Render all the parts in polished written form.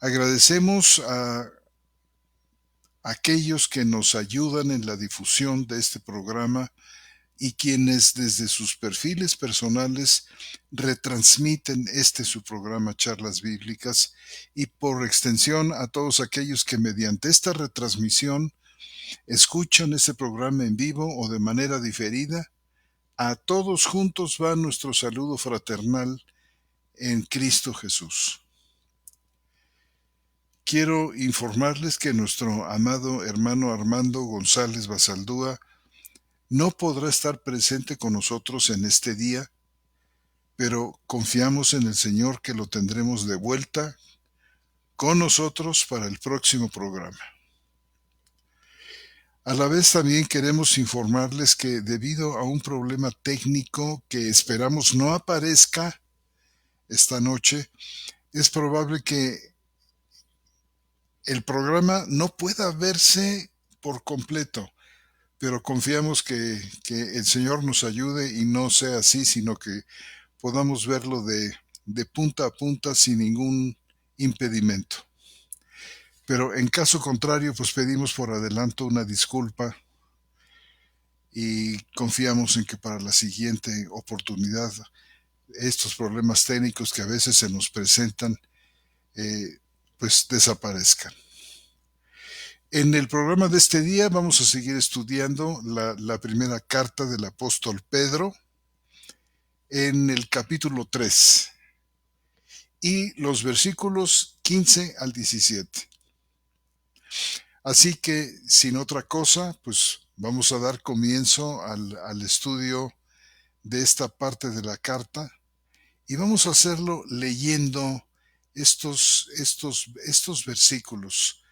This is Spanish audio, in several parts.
Agradecemos a aquellos que nos ayudan en la difusión de este programa y quienes desde sus perfiles personales retransmiten su programa Charlas Bíblicas, y por extensión a todos aquellos que mediante esta retransmisión escuchan este programa en vivo o de manera diferida. A todos juntos va nuestro saludo fraternal en Cristo Jesús. Quiero informarles que nuestro amado hermano Armando González Basaldúa no podrá estar presente con nosotros en este día, pero confiamos en el Señor que lo tendremos de vuelta con nosotros para el próximo programa. A la vez también queremos informarles que debido a un problema técnico que esperamos no aparezca esta noche, es probable que el programa no pueda verse por completo, pero confiamos que el Señor nos ayude y no sea así, sino que podamos verlo de punta a punta sin ningún impedimento. Pero en caso contrario, pues pedimos por adelanto una disculpa y confiamos en que para la siguiente oportunidad estos problemas técnicos que a veces se nos presentan, pues desaparezcan. En el programa de este día vamos a seguir estudiando la primera carta del apóstol Pedro en el capítulo 3 y los versículos 15 al 17. Así que, sin otra cosa, pues vamos a dar comienzo al estudio de esta parte de la carta, y vamos a hacerlo leyendo estos versículos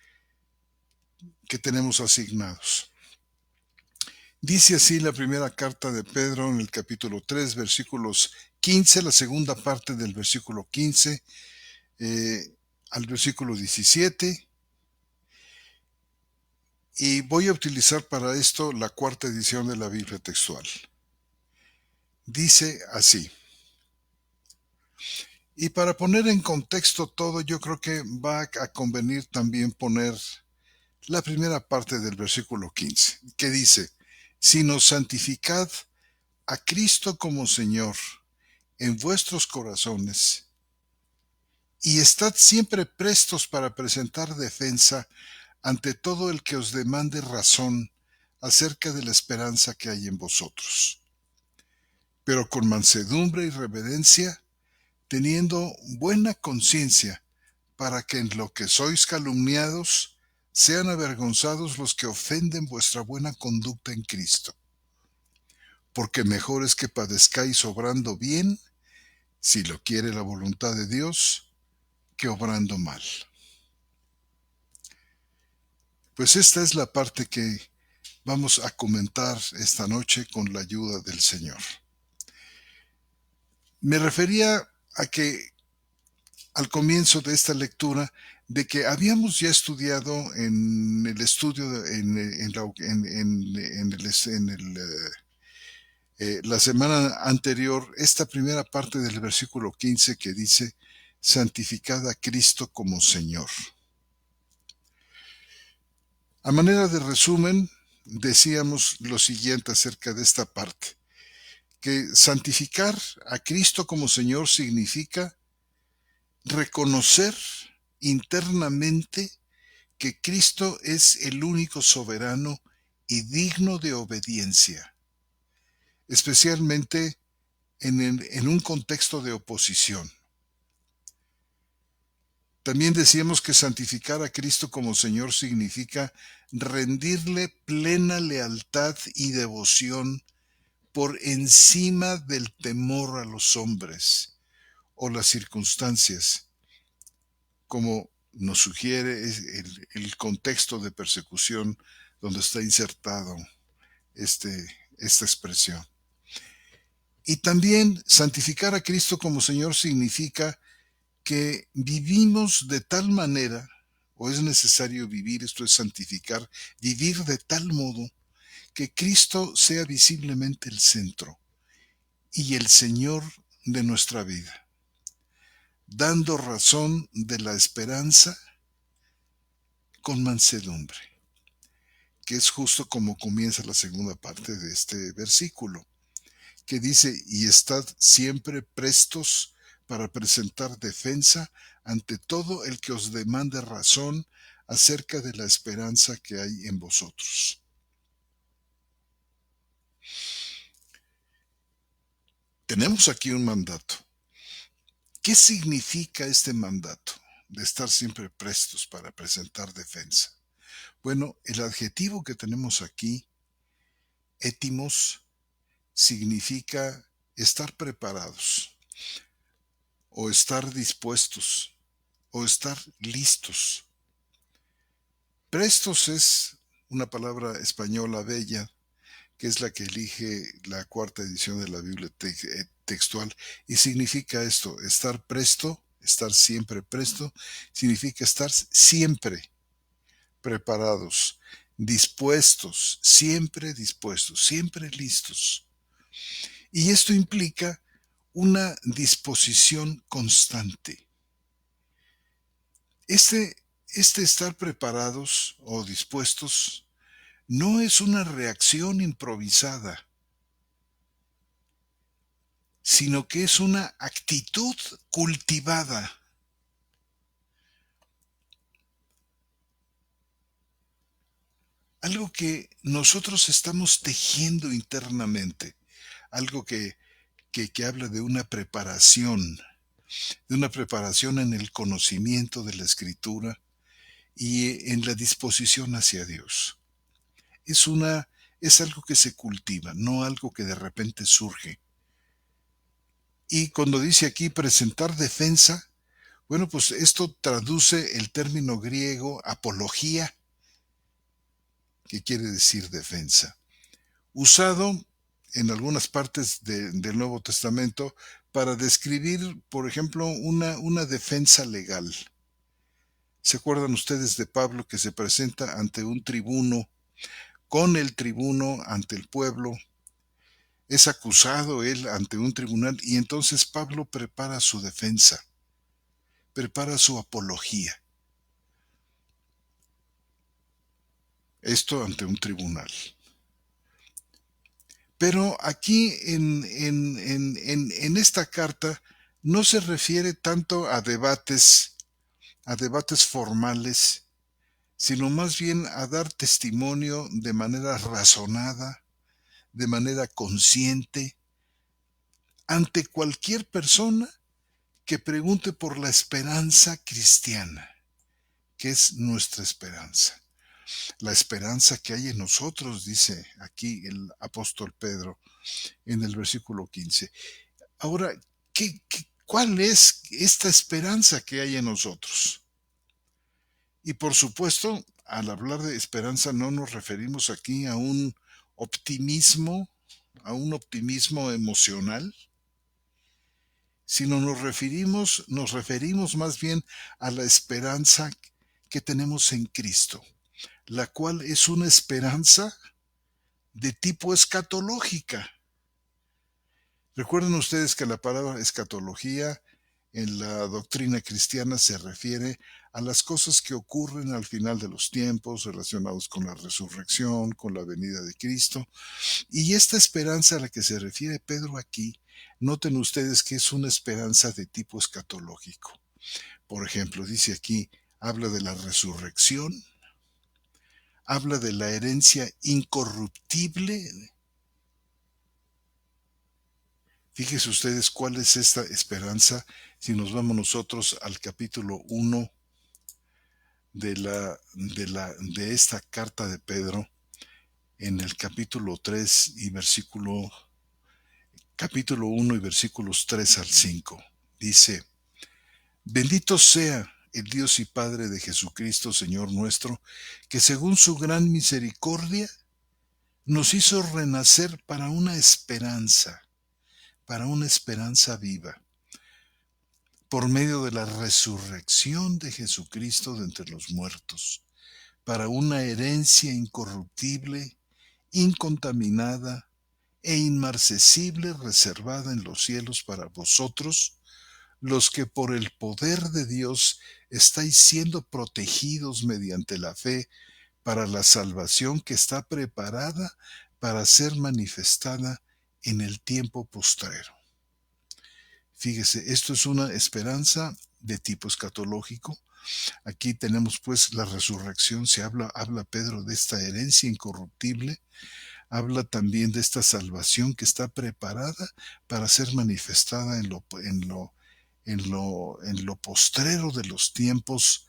que tenemos asignados. Dice así la primera carta de Pedro en el capítulo 3, versículos 15, la segunda parte del versículo 15 al versículo 17, y voy a utilizar para esto la cuarta edición de la Biblia textual. Dice así. Y para poner en contexto todo, yo creo que va a convenir también poner la primera parte del versículo 15, que dice: sino santificad a Cristo como Señor en vuestros corazones, y estad siempre prestos para presentar defensa ante todo el que os demande razón acerca de la esperanza que hay en vosotros, pero con mansedumbre y reverencia, teniendo buena conciencia, para que en lo que sois calumniados sean avergonzados los que ofenden vuestra buena conducta en Cristo. Porque mejor es que padezcáis obrando bien, si lo quiere la voluntad de Dios, que obrando mal. Pues esta es la parte que vamos a comentar esta noche con la ayuda del Señor. Me refería a que al comienzo de esta lectura, de que habíamos ya estudiado en el estudio, la semana anterior, esta primera parte del versículo 15 que dice: santificad a Cristo como Señor. A manera de resumen, decíamos lo siguiente acerca de esta parte: que santificar a Cristo como Señor significa reconocer internamente que Cristo es el único soberano y digno de obediencia, especialmente en un contexto de oposición. También decíamos que santificar a Cristo como Señor significa rendirle plena lealtad y devoción por encima del temor a los hombres o las circunstancias, como nos sugiere el contexto de persecución donde está insertado esta expresión. Y también santificar a Cristo como Señor significa que vivimos de tal manera, o es necesario vivir, esto es santificar, vivir de tal modo que Cristo sea visiblemente el centro y el Señor de nuestra vida. dando razón de la esperanza con mansedumbre, que es justo como comienza la segunda parte de este versículo, que dice, y estad siempre prestos para presentar defensa ante todo el que os demande razón acerca de la esperanza que hay en vosotros. Tenemos aquí un mandato. ¿Qué significa este mandato de estar siempre prestos para presentar defensa? Bueno, el adjetivo que tenemos aquí, étimos, significa estar preparados, o estar dispuestos, o estar listos. Prestos es una palabra española bella, que es la que elige la cuarta edición de la Biblia textual, y significa esto, estar presto, estar siempre presto, significa estar siempre preparados, dispuestos, siempre listos. Y esto implica una disposición constante. Este, este estar preparados o dispuestos no es una reacción improvisada, sino que es una actitud cultivada. Algo que nosotros estamos tejiendo internamente, algo que habla de una preparación en el conocimiento de la escritura y en la disposición hacia Dios. Es una, es algo que se cultiva, no algo que de repente surge. Y cuando dice aquí presentar defensa, bueno, pues esto traduce el término griego apología, que quiere decir defensa, usado en algunas partes del Nuevo Testamento para describir, por ejemplo, una defensa legal. ¿Se acuerdan ustedes de Pablo que se presenta ante un tribuno, con el tribuno ante el pueblo? Es acusado él ante un tribunal y entonces Pablo prepara su defensa, prepara su apología. Esto ante un tribunal. Pero aquí en esta carta no se refiere tanto a debates formales, sino más bien a dar testimonio de manera razonada, de manera consciente, ante cualquier persona que pregunte por la esperanza cristiana, que es nuestra esperanza. La esperanza que hay en nosotros, dice aquí el apóstol Pedro en el versículo 15. Ahora, ¿cuál es esta esperanza que hay en nosotros? Y por supuesto, al hablar de esperanza no nos referimos aquí optimismo, a un optimismo emocional, sino nos referimos más bien a la esperanza que tenemos en Cristo, la cual es una esperanza de tipo escatológica. Recuerden ustedes que la palabra escatología en la doctrina cristiana se refiere a las cosas que ocurren al final de los tiempos relacionados con la resurrección, con la venida de Cristo. Y esta esperanza a la que se refiere Pedro aquí, noten ustedes que es una esperanza de tipo escatológico. Por ejemplo, dice aquí, habla de la resurrección, habla de la herencia incorruptible. Fíjense ustedes cuál es esta esperanza si nos vamos nosotros al capítulo 1 de esta carta de Pedro, en el capítulo 1 y versículos 3 al 5. Dice, bendito sea el Dios y Padre de Jesucristo, Señor nuestro, que según su gran misericordia nos hizo renacer para una esperanza viva, por medio de la resurrección de Jesucristo de entre los muertos, para una herencia incorruptible, incontaminada e inmarcesible reservada en los cielos para vosotros, los que por el poder de Dios estáis siendo protegidos mediante la fe para la salvación que está preparada para ser manifestada en el tiempo postrero. Fíjese, esto es una esperanza de tipo escatológico. Aquí tenemos pues la resurrección, habla Pedro de esta herencia incorruptible, habla también de esta salvación que está preparada para ser manifestada en lo postrero de los tiempos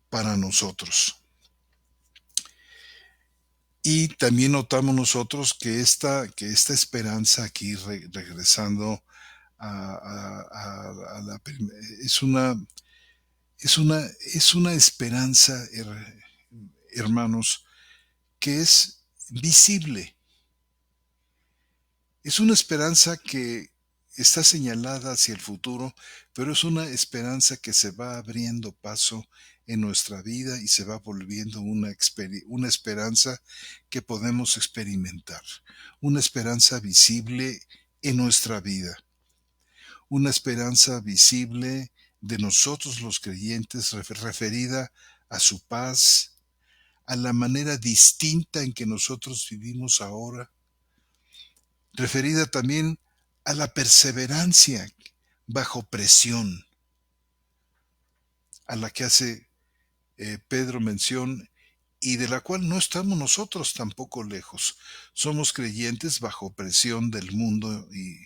para nosotros. Y también notamos nosotros que esta esperanza aquí, regresando a la es una esperanza, hermanos, que es visible. Es una esperanza que está señalada hacia el futuro, pero es una esperanza que se va abriendo paso en nuestra vida y se va volviendo una esperanza que podemos experimentar, una esperanza visible en nuestra vida, una esperanza visible de nosotros los creyentes referida a su paz, a la manera distinta en que nosotros vivimos ahora, referida también a la perseverancia bajo presión, a la que hace Pedro mención y de la cual no estamos nosotros tampoco lejos. Somos creyentes bajo presión del mundo y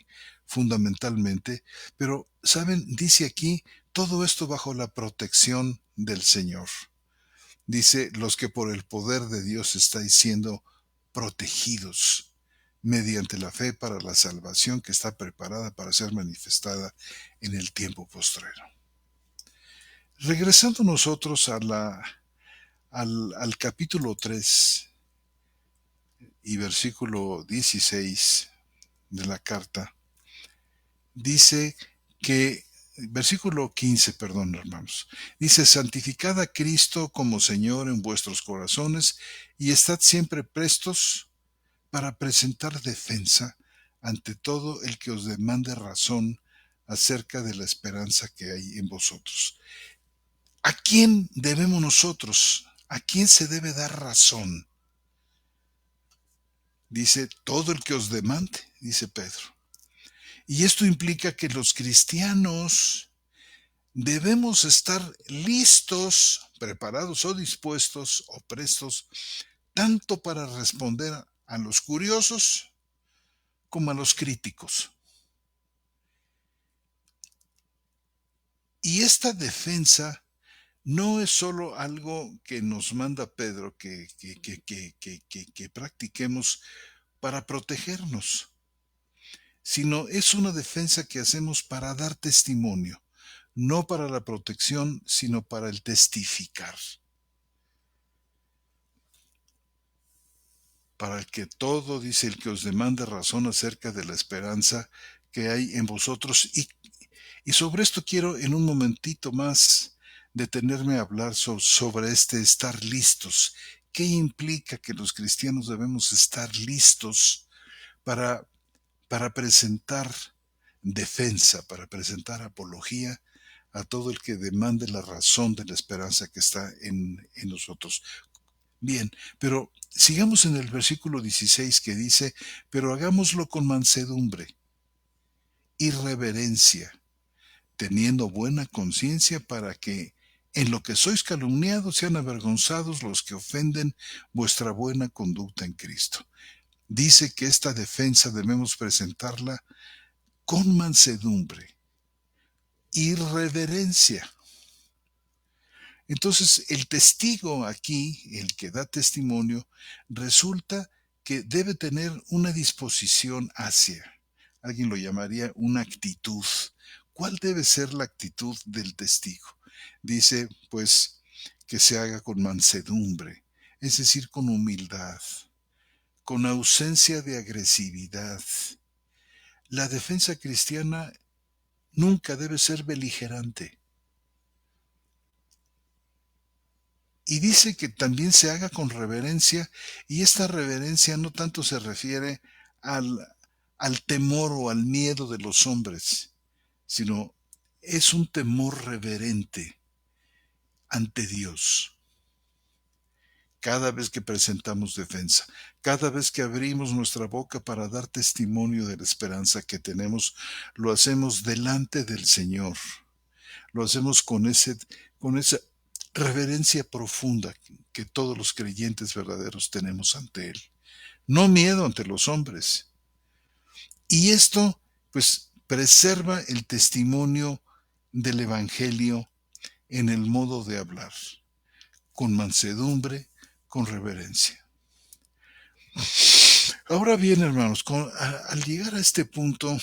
fundamentalmente, pero, ¿saben? Dice aquí, todo esto bajo la protección del Señor. Dice, los que por el poder de Dios estáis siendo protegidos mediante la fe para la salvación que está preparada para ser manifestada en el tiempo postrero. Regresando nosotros al capítulo 3 y versículo 16 de la carta, dice que, versículo 15, perdón, hermanos, dice, santificad a Cristo como Señor en vuestros corazones y estad siempre prestos para presentar defensa ante todo el que os demande razón acerca de la esperanza que hay en vosotros. ¿A quién debemos nosotros? ¿A quién se debe dar razón? Dice, todo el que os demande, dice Pedro. Y esto implica que los cristianos debemos estar listos, preparados o dispuestos o prestos, tanto para responder a los curiosos como a los críticos. Y esta defensa no es solo algo que nos manda Pedro que practiquemos para protegernos, sino es una defensa que hacemos para dar testimonio, no para la protección, sino para el testificar. Para el que todo, dice, el que os demande razón acerca de la esperanza que hay en vosotros. Y sobre esto quiero en un momentito más detenerme a hablar sobre este estar listos. ¿Qué implica que los cristianos debemos estar listos para presentar defensa, para presentar apología a todo el que demande la razón de la esperanza que está en nosotros? Bien, pero sigamos en el versículo 16 que dice, pero hagámoslo con mansedumbre y reverencia, teniendo buena conciencia para que en lo que sois calumniados sean avergonzados los que ofenden vuestra buena conducta en Cristo. Dice que esta defensa debemos presentarla con mansedumbre y reverencia. Entonces, el testigo aquí, el que da testimonio, resulta que debe tener una disposición hacia, alguien lo llamaría una actitud. ¿Cuál debe ser la actitud del testigo? Dice, pues, que se haga con mansedumbre, es decir, con humildad, con ausencia de agresividad. La defensa cristiana nunca debe ser beligerante. Y dice que también se haga con reverencia, y esta reverencia no tanto se refiere al temor o al miedo de los hombres, sino es un temor reverente ante Dios. Cada vez que presentamos defensa, cada vez que abrimos nuestra boca para dar testimonio de la esperanza que tenemos, lo hacemos delante del Señor. Lo hacemos con esa reverencia profunda que todos los creyentes verdaderos tenemos ante Él. No miedo ante los hombres. Y esto, pues, preserva el testimonio del Evangelio en el modo de hablar, con mansedumbre, con reverencia. Ahora bien, hermanos, al llegar a este punto,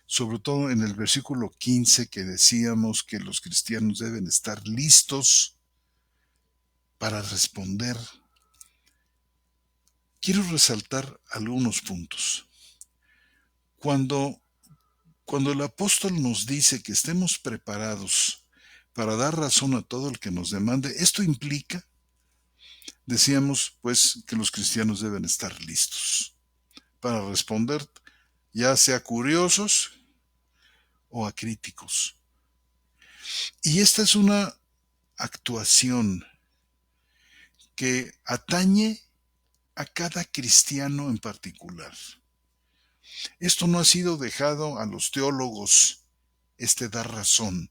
sobre todo en el versículo 15 que decíamos que los cristianos deben estar listos para responder, quiero resaltar algunos puntos. Cuando, cuando el apóstol nos dice que estemos preparados para dar razón a todo el que nos demande, esto implica, decíamos, pues, que los cristianos deben estar listos para responder, ya sea curiosos o acríticos. Y esta es una actuación que atañe a cada cristiano en particular. Esto no ha sido dejado a los teólogos, dar razón,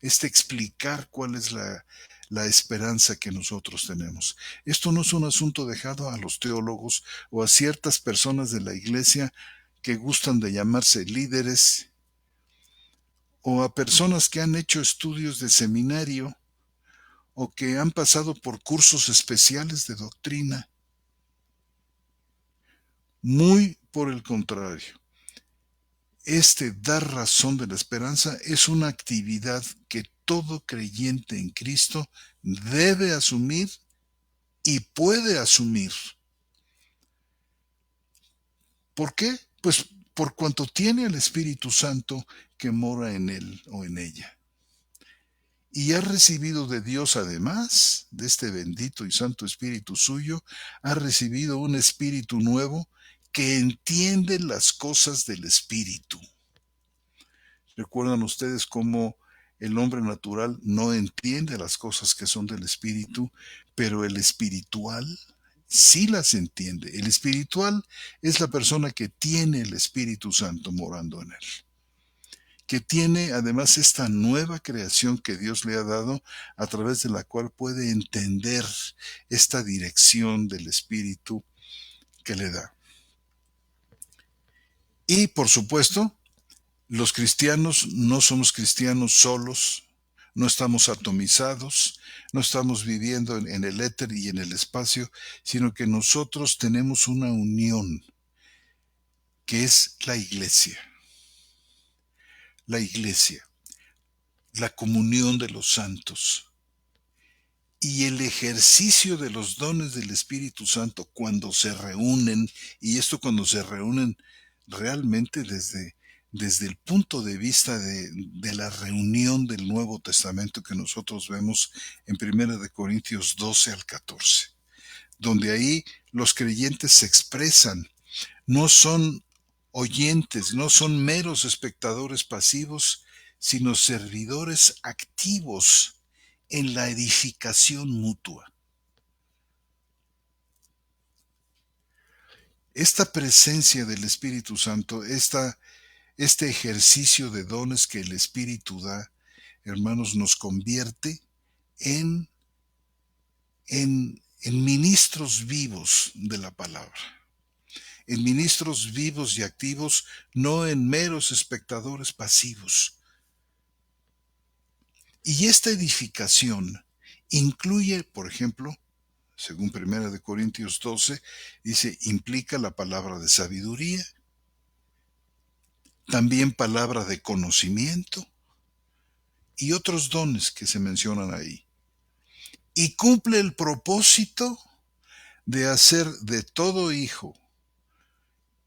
explicar cuál es la esperanza que nosotros tenemos. Esto no es un asunto dejado a los teólogos o a ciertas personas de la iglesia que gustan de llamarse líderes o a personas que han hecho estudios de seminario o que han pasado por cursos especiales de doctrina. Muy por el contrario. Dar razón de la esperanza es una actividad que todo creyente en Cristo debe asumir y puede asumir. ¿Por qué? Pues por cuanto tiene el Espíritu Santo que mora en él o en ella. Y ha recibido de Dios, además de este bendito y santo Espíritu suyo, ha recibido un Espíritu nuevo que entiende las cosas del Espíritu. ¿Recuerdan ustedes cómo el hombre natural no entiende las cosas que son del Espíritu, pero el espiritual sí las entiende? El espiritual es la persona que tiene el Espíritu Santo morando en él, que tiene además esta nueva creación que Dios le ha dado, a través de la cual puede entender esta dirección del Espíritu que le da. Y por supuesto, los cristianos no somos cristianos solos, no estamos atomizados, no estamos viviendo en el éter y en el espacio, sino que nosotros tenemos una unión, que es la iglesia, la comunión de los santos. Y el ejercicio de los dones del Espíritu Santo cuando se reúnen, y esto cuando se reúnen realmente desde el punto de vista de la reunión del Nuevo Testamento que nosotros vemos en 1 Corintios 12 al 14, donde ahí los creyentes se expresan, no son oyentes, no son meros espectadores pasivos, sino servidores activos en la edificación mutua. Esta presencia del Espíritu Santo, este ejercicio de dones que el Espíritu da, hermanos, nos convierte en, en ministros vivos de la palabra, en ministros vivos y activos, no en meros espectadores pasivos. Y esta edificación incluye, por ejemplo, según 1 Corintios 12, dice, implica la palabra de sabiduría, también palabra de conocimiento y otros dones que se mencionan ahí. Y cumple el propósito de hacer de todo hijo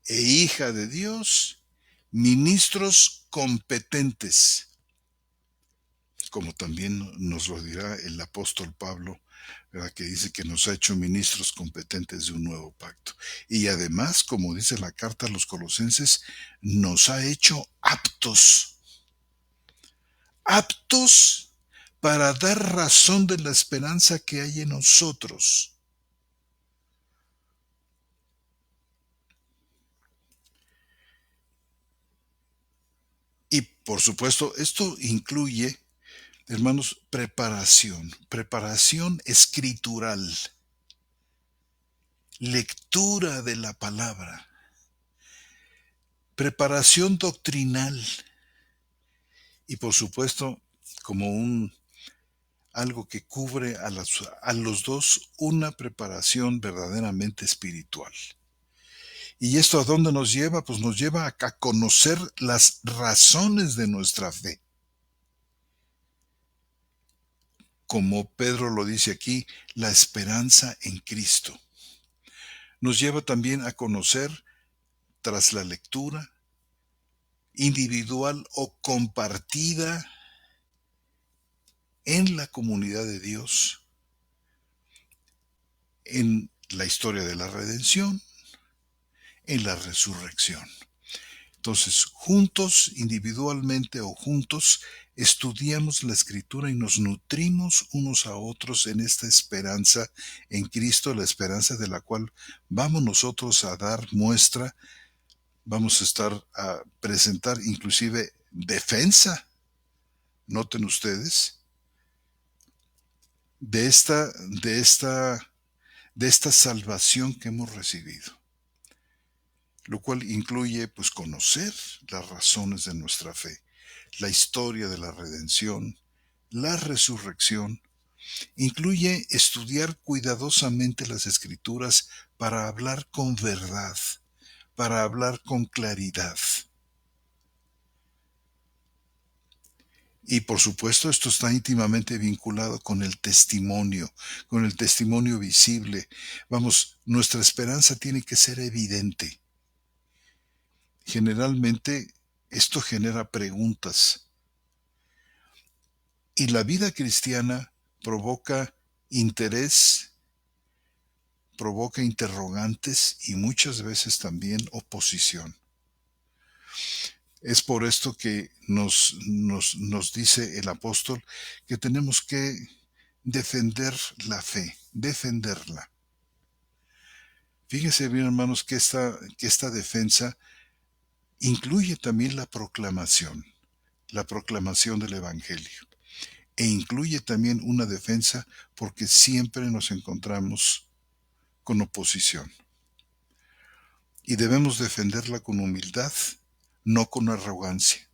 e hija de Dios ministros competentes, como también nos lo dirá el apóstol Pablo, ¿verdad?, que dice que nos ha hecho ministros competentes de un nuevo pacto. Y además, como dice la carta a los Colosenses, nos ha hecho aptos aptos para dar razón de la esperanza que hay en nosotros. Y por supuesto, esto incluye, hermanos, preparación escritural, lectura de la palabra, preparación doctrinal y por supuesto, como un algo que cubre a los dos, una preparación verdaderamente espiritual. ¿Y esto a dónde nos lleva? Pues nos lleva a conocer las razones de nuestra fe. Como Pedro lo dice aquí, la esperanza en Cristo. Nos lleva también a conocer, tras la lectura, individual o compartida en la comunidad de Dios, en la historia de la redención, en la resurrección. Entonces, juntos, individualmente o juntos, estudiamos la Escritura y nos nutrimos unos a otros en esta esperanza en Cristo, la esperanza de la cual vamos nosotros a dar muestra, vamos a estar a presentar inclusive defensa, noten ustedes, de esta, de esta, de esta salvación que hemos recibido, lo cual incluye pues conocer las razones de nuestra fe, la historia de la redención, la resurrección, incluye estudiar cuidadosamente las escrituras para hablar con verdad, para hablar con claridad. Y por supuesto esto está íntimamente vinculado con el testimonio visible. Vamos, nuestra esperanza tiene que ser evidente. Generalmente esto genera preguntas. Y la vida cristiana provoca interés, provoca interrogantes y muchas veces también oposición. Es por esto que nos dice el apóstol que tenemos que defender la fe, defenderla. Fíjense bien, hermanos, que esta defensa incluye también la proclamación del Evangelio. E incluye también una defensa porque siempre nos encontramos con oposición. Y debemos defenderla con humildad, no con arrogancia.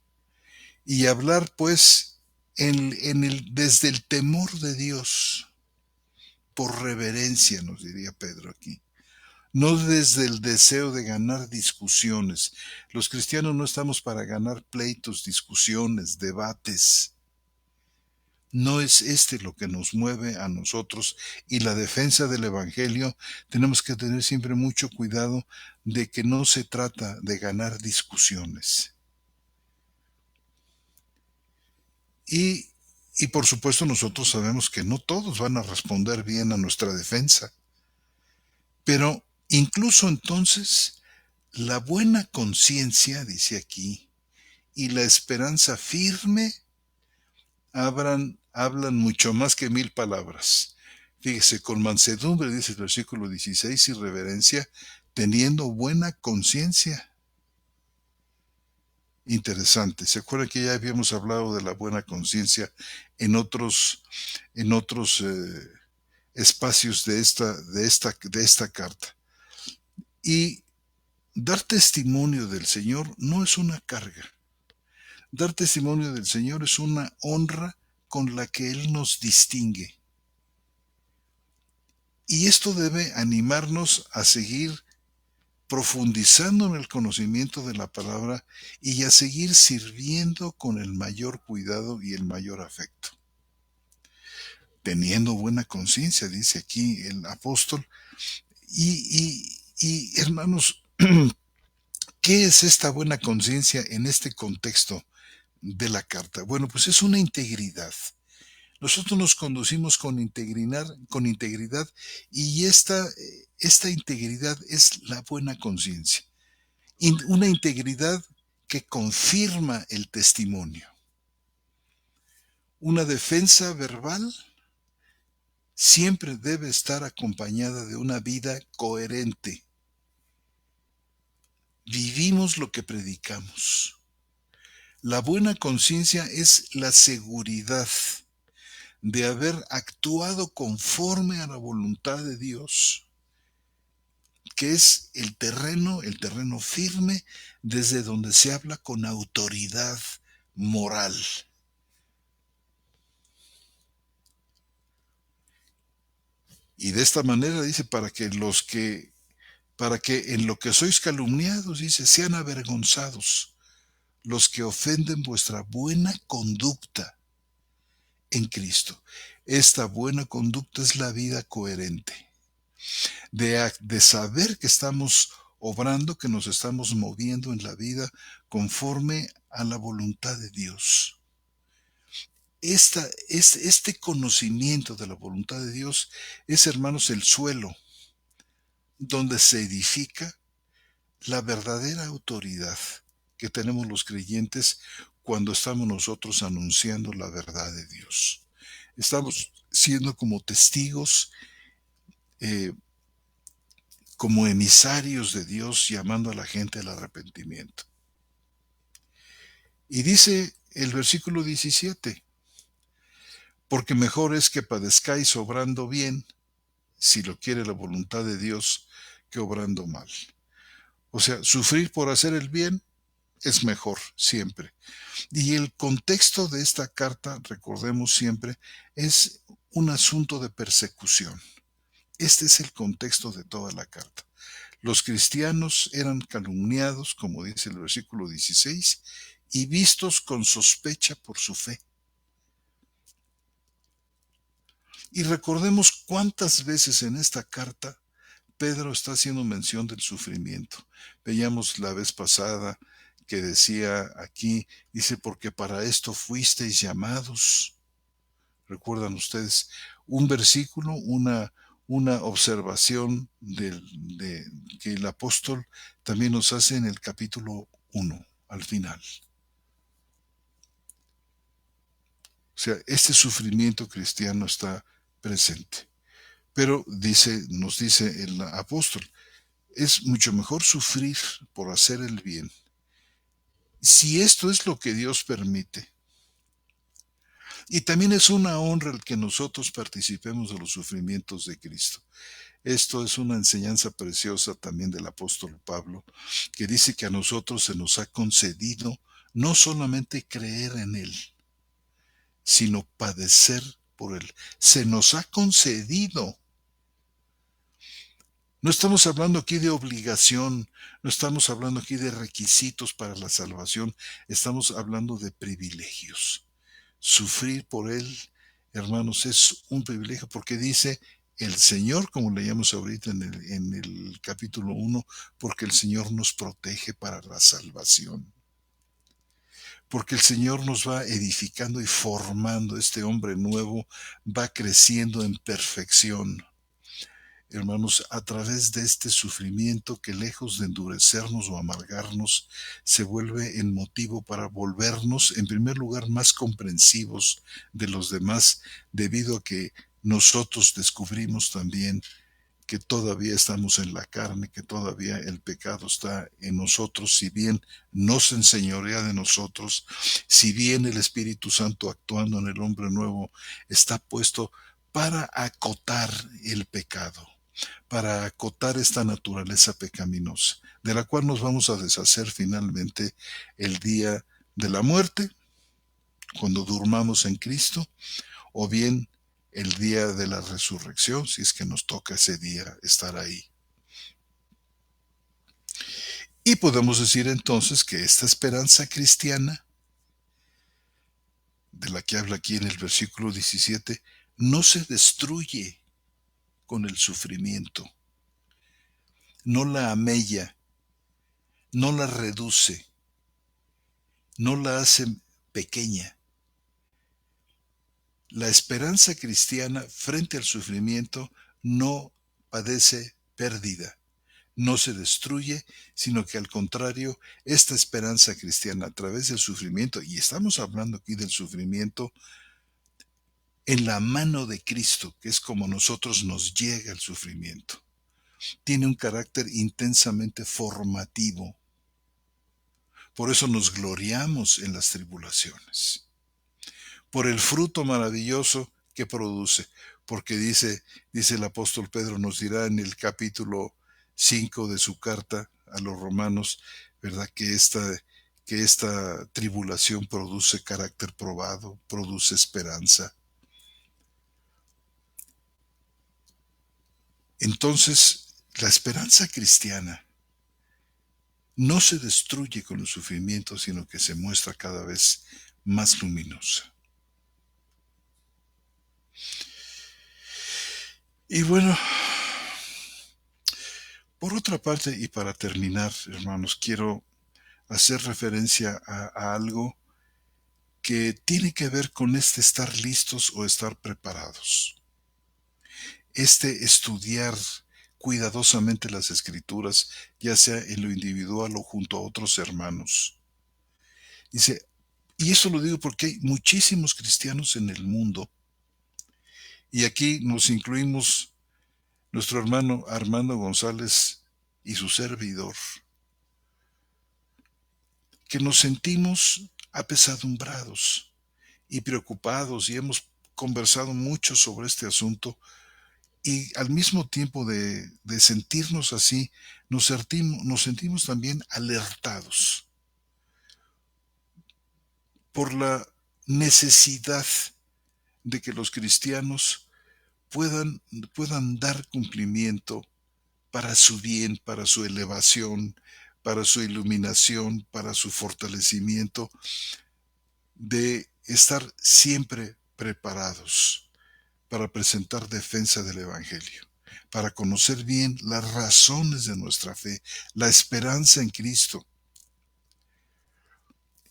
Y hablar pues desde el temor de Dios, por reverencia, nos diría Pedro aquí. No desde el deseo de ganar discusiones. Los cristianos no estamos para ganar pleitos, discusiones, debates. No es este lo que nos mueve a nosotros y la defensa del Evangelio tenemos que tener siempre mucho cuidado de que no se trata de ganar discusiones. Y, y por supuesto nosotros sabemos que no todos van a responder bien a nuestra defensa. Pero incluso entonces, la buena conciencia, dice aquí, y la esperanza firme hablan mucho más que 1000 palabras. Fíjese, con mansedumbre, dice el versículo 16, y reverencia, teniendo buena conciencia. Interesante. ¿Se acuerdan que ya habíamos hablado de la buena conciencia en otros espacios de esta carta? Y dar testimonio del Señor no es una carga. Dar testimonio del Señor es una honra con la que Él nos distingue. Y esto debe animarnos a seguir profundizando en el conocimiento de la palabra y a seguir sirviendo con el mayor cuidado y el mayor afecto. Teniendo buena conciencia, dice aquí el apóstol. Y hermanos, ¿qué es esta buena conciencia en este contexto de la carta? Bueno, pues es una integridad. Nosotros nos conducimos con integridad y esta integridad es la buena conciencia. Una integridad que confirma el testimonio. Una defensa verbal siempre debe estar acompañada de una vida coherente. Vivimos lo que predicamos. La buena conciencia es la seguridad de haber actuado conforme a la voluntad de Dios, que es el terreno firme desde donde se habla con autoridad moral. Y de esta manera dice, para que en lo que sois calumniados, dice, sean avergonzados los que ofenden vuestra buena conducta en Cristo. Esta buena conducta es la vida coherente, de saber que estamos obrando, que nos estamos moviendo en la vida conforme a la voluntad de Dios. Este conocimiento de la voluntad de Dios es, hermanos, el suelo donde se edifica la verdadera autoridad que tenemos los creyentes cuando estamos nosotros anunciando la verdad de Dios. Estamos siendo como testigos, eh, como emisarios de Dios, llamando a la gente al arrepentimiento. Y dice el versículo 17, porque mejor es que padezcáis obrando bien, si lo quiere la voluntad de Dios, que obrando mal. O sea, sufrir por hacer el bien es mejor siempre. Y el contexto de esta carta, recordemos siempre, es un asunto de persecución. Este es el contexto de toda la carta. Los cristianos eran calumniados, como dice el versículo 16, y vistos con sospecha por su fe. Y recordemos cuántas veces en esta carta Pedro está haciendo mención del sufrimiento. Veíamos la vez pasada que decía aquí, dice, porque para esto fuisteis llamados. ¿Recuerdan ustedes? Un versículo, una observación que el apóstol también nos hace en el capítulo 1, al final. O sea, este sufrimiento cristiano está presente. Pero nos dice el apóstol, es mucho mejor sufrir por hacer el bien. Si esto es lo que Dios permite, y también es una honra el que nosotros participemos de los sufrimientos de Cristo. Esto es una enseñanza preciosa también del apóstol Pablo, que dice que a nosotros se nos ha concedido no solamente creer en Él, sino padecer por Él. Se nos ha concedido. No estamos hablando aquí de obligación, no estamos hablando aquí de requisitos para la salvación, estamos hablando de privilegios. Sufrir por Él, hermanos, es un privilegio porque dice el Señor, como leíamos ahorita en el capítulo 1, porque el Señor nos protege para la salvación. Porque el Señor nos va edificando y formando, este hombre nuevo va creciendo en perfección. Hermanos, a través de este sufrimiento que lejos de endurecernos o amargarnos, se vuelve en motivo para volvernos, en primer lugar, más comprensivos de los demás, debido a que nosotros descubrimos también que todavía estamos en la carne, que todavía el pecado está en nosotros, si bien no se enseñorea de nosotros, si bien el Espíritu Santo actuando en el hombre nuevo está puesto para acotar el pecado, para acotar esta naturaleza pecaminosa, de la cual nos vamos a deshacer finalmente el día de la muerte, cuando durmamos en Cristo, o bien el día de la resurrección, si es que nos toca ese día estar ahí. Y podemos decir entonces que esta esperanza cristiana, de la que habla aquí en el versículo 17, no se destruye con el sufrimiento, no la amella, no la reduce, no la hace pequeña. La esperanza cristiana frente al sufrimiento no padece pérdida, no se destruye, sino que al contrario, esta esperanza cristiana a través del sufrimiento, y estamos hablando aquí del sufrimiento en la mano de Cristo, que es como nosotros nos llega el sufrimiento. Tiene un carácter intensamente formativo. Por eso nos gloriamos en las tribulaciones. Por el fruto maravilloso que produce. Porque dice el apóstol Pedro, nos dirá en el capítulo 5 de su carta a los romanos, ¿verdad? Que esta tribulación produce carácter probado, produce esperanza. Entonces, la esperanza cristiana no se destruye con el sufrimiento, sino que se muestra cada vez más luminosa. Y bueno, por otra parte, y para terminar, hermanos, quiero hacer referencia a algo que tiene que ver con este estar listos o estar preparados. Este estudiar cuidadosamente las escrituras, ya sea en lo individual o junto a otros hermanos. Dice, y eso lo digo porque hay muchísimos cristianos en el mundo, y aquí nos incluimos nuestro hermano Armando González y su servidor, que nos sentimos apesadumbrados y preocupados y hemos conversado mucho sobre este asunto y al mismo tiempo de sentirnos así, nos sentimos también alertados por la necesidad de que los cristianos puedan, puedan dar cumplimiento para su bien, para su elevación, para su iluminación, para su fortalecimiento, de estar siempre preparados para presentar defensa del Evangelio, para conocer bien las razones de nuestra fe, la esperanza en Cristo.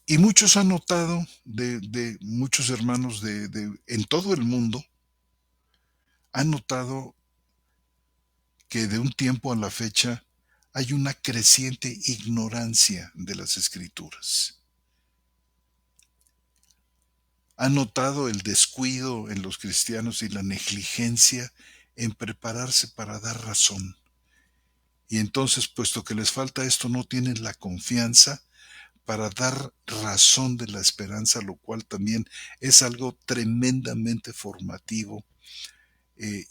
Y muchos han notado, de muchos hermanos en todo el mundo, han notado que de un tiempo a la fecha hay una creciente ignorancia de las escrituras. Han notado el descuido en los cristianos y la negligencia en prepararse para dar razón. Y entonces, puesto que les falta esto, no tienen la confianza para dar razón de la esperanza, lo cual también es algo tremendamente formativo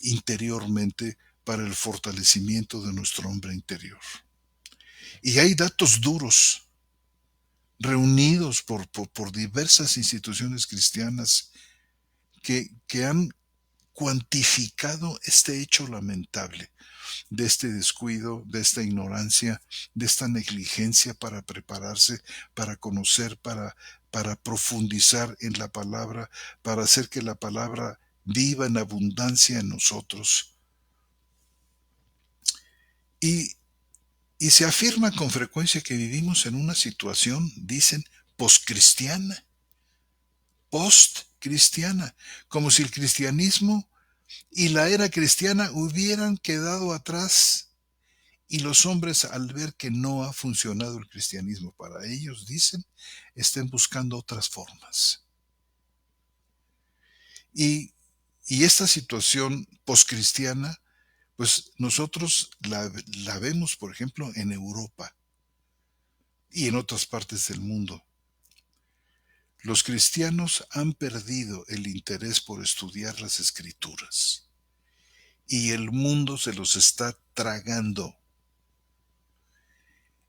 interiormente para el fortalecimiento de nuestro hombre interior. Y hay datos duros reunidos por diversas instituciones cristianas que han cuantificado este hecho lamentable de este descuido, de esta ignorancia, de esta negligencia para prepararse, para conocer, para profundizar en la palabra, para hacer que la palabra viva en abundancia en nosotros. Y, y se afirma con frecuencia que vivimos en una situación, dicen, postcristiana, como si el cristianismo y la era cristiana hubieran quedado atrás. Y los hombres, al ver que no ha funcionado el cristianismo para ellos, dicen, estén buscando otras formas. Y, y esta situación poscristiana, pues nosotros la vemos, por ejemplo, en Europa y en otras partes del mundo. Los cristianos han perdido el interés por estudiar las escrituras y el mundo se los está tragando.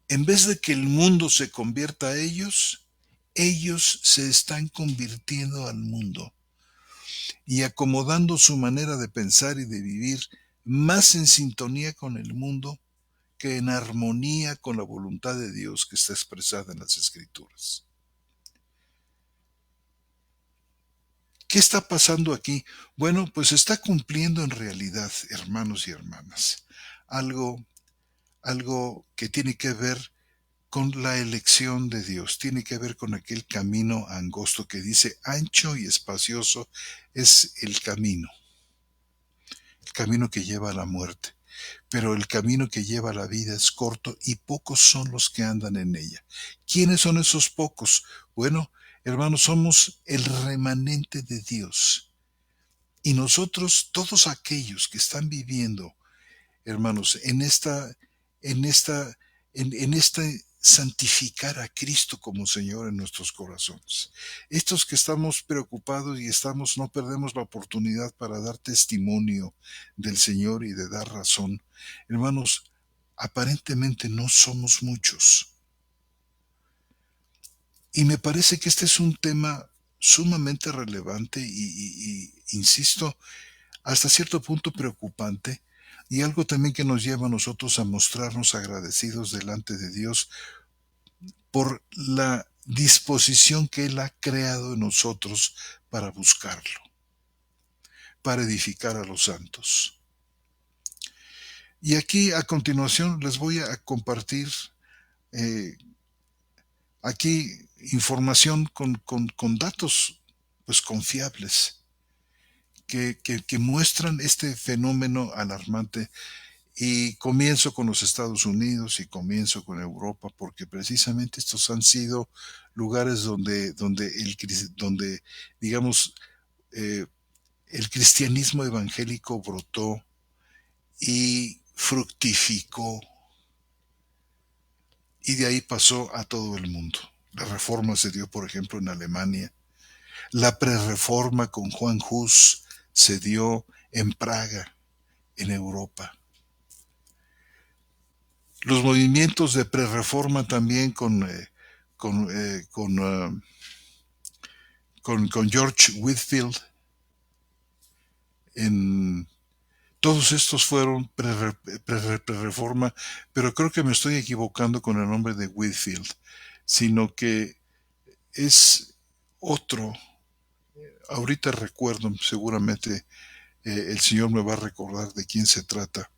En vez de que el mundo se convierta a ellos se están convirtiendo al mundo y acomodando su manera de pensar y de vivir más en sintonía con el mundo que en armonía con la voluntad de Dios que está expresada en las Escrituras. ¿Qué está pasando aquí? Bueno, pues está cumpliendo en realidad, hermanos y hermanas, algo, algo que tiene que ver con la elección de Dios, tiene que ver con aquel camino angosto que dice ancho y espacioso es el camino que lleva a la muerte, pero el camino que lleva a la vida es corto y pocos son los que andan en ella. ¿Quiénes son esos pocos? Bueno, hermanos, somos el remanente de Dios, Y nosotros, todos aquellos que están viviendo, hermanos, en esta, en este santificar a Cristo como Señor en nuestros corazones. Estos que estamos preocupados y estamos, no perdemos la oportunidad para dar testimonio del Señor y de dar razón. Hermanos, aparentemente no somos muchos. Y me parece que este es un tema sumamente relevante insisto, hasta cierto punto preocupante, y algo también que nos lleva a nosotros a mostrarnos agradecidos delante de Dios por la disposición que Él ha creado en nosotros para buscarlo, para edificar a los santos. Y aquí a continuación les voy a compartir eh, aquí información con datos pues confiables que muestran este fenómeno alarmante. Y comienzo con los Estados Unidos y comienzo con Europa, porque precisamente estos han sido lugares donde digamos, eh, el cristianismo evangélico brotó y fructificó, y de ahí pasó a todo el mundo. La reforma se dio, por ejemplo, en Alemania. La prerreforma con Juan Hus se dio en Praga, en Europa. Los movimientos de prerreforma también con, eh, con, uh, con George Whitfield, en, todos estos fueron prerreforma, pero creo que me estoy equivocando con el nombre de Whitfield, sino que es otro. Ahorita recuerdo, seguramente el Señor me va a recordar de quién se trata,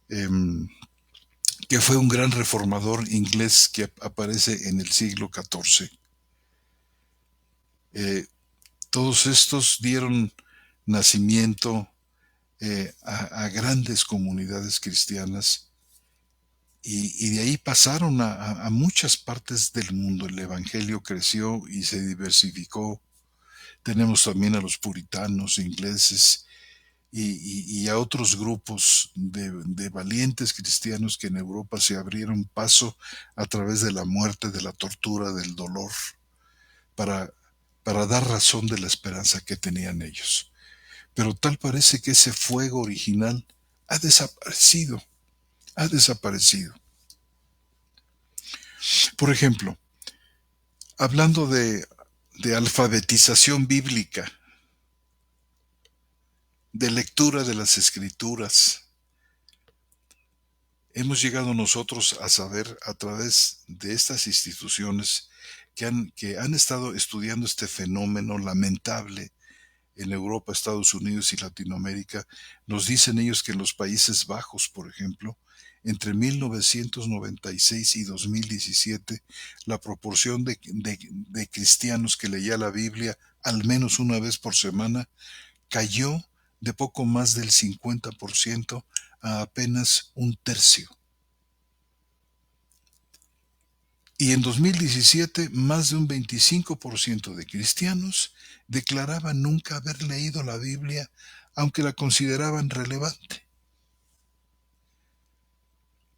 em, que fue un gran reformador inglés que aparece en el siglo XIV. Eh, Todos estos dieron nacimiento a grandes comunidades cristianas y de ahí pasaron a muchas partes del mundo. El Evangelio creció y se diversificó. Tenemos también a los puritanos ingleses y a otros grupos de valientes cristianos que en Europa se abrieron paso a través de la muerte, de la tortura, del dolor, para, para dar razón de la esperanza que tenían ellos. Pero tal parece que ese fuego original ha desaparecido, ha desaparecido. Por ejemplo, hablando de alfabetización bíblica, de lectura de las escrituras, hemos llegado nosotros a saber a través de estas instituciones que han estado estudiando este fenómeno lamentable en Europa, Estados Unidos y Latinoamérica. Nos dicen ellos que en los Países Bajos, por ejemplo, entre 1996 y 2017, la proporción de cristianos que leía la Biblia al menos una vez por semana cayó de poco más del 50% a apenas un tercio. Y en 2017, más de un 25% de cristianos declaraban nunca haber leído la Biblia, aunque la consideraban relevante.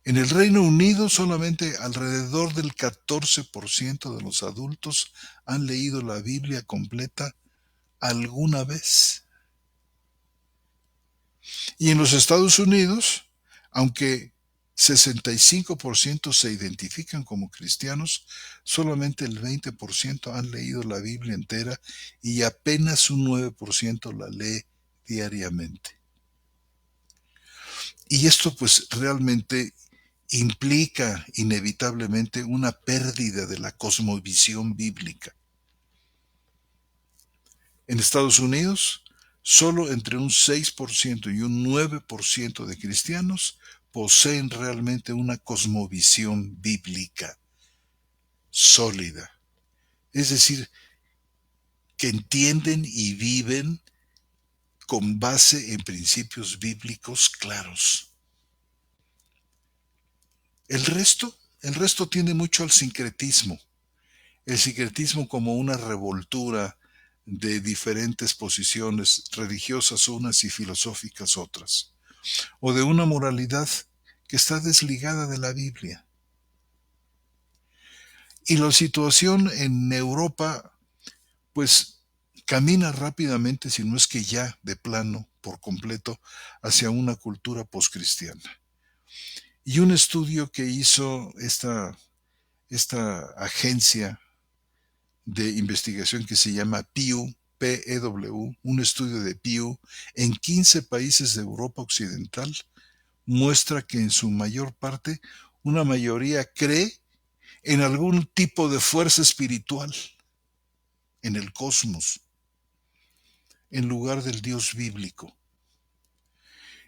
En el Reino Unido, solamente alrededor del 14% de los adultos han leído la Biblia completa alguna vez. Y en los Estados Unidos, aunque 65% se identifican como cristianos, solamente el 20% han leído la Biblia entera y apenas un 9% la lee diariamente. Y esto pues realmente implica inevitablemente una pérdida de la cosmovisión bíblica. En Estados Unidos, solo entre un 6% y un 9% de cristianos poseen realmente una cosmovisión bíblica sólida. Es decir, que entienden y viven con base en principios bíblicos claros. El resto tiende mucho al sincretismo. El sincretismo como una revoltura de diferentes posiciones religiosas unas y filosóficas otras, o de una moralidad que está desligada de la Biblia. Y la situación en Europa, pues camina rápidamente, si no es que ya de plano, por completo, hacia una cultura poscristiana. Y un estudio que hizo esta agencia de investigación que se llama Pew, PEW, un estudio de Pew en 15 países de Europa Occidental, muestra que en su mayor parte una mayoría cree en algún tipo de fuerza espiritual en el cosmos, en lugar del Dios bíblico.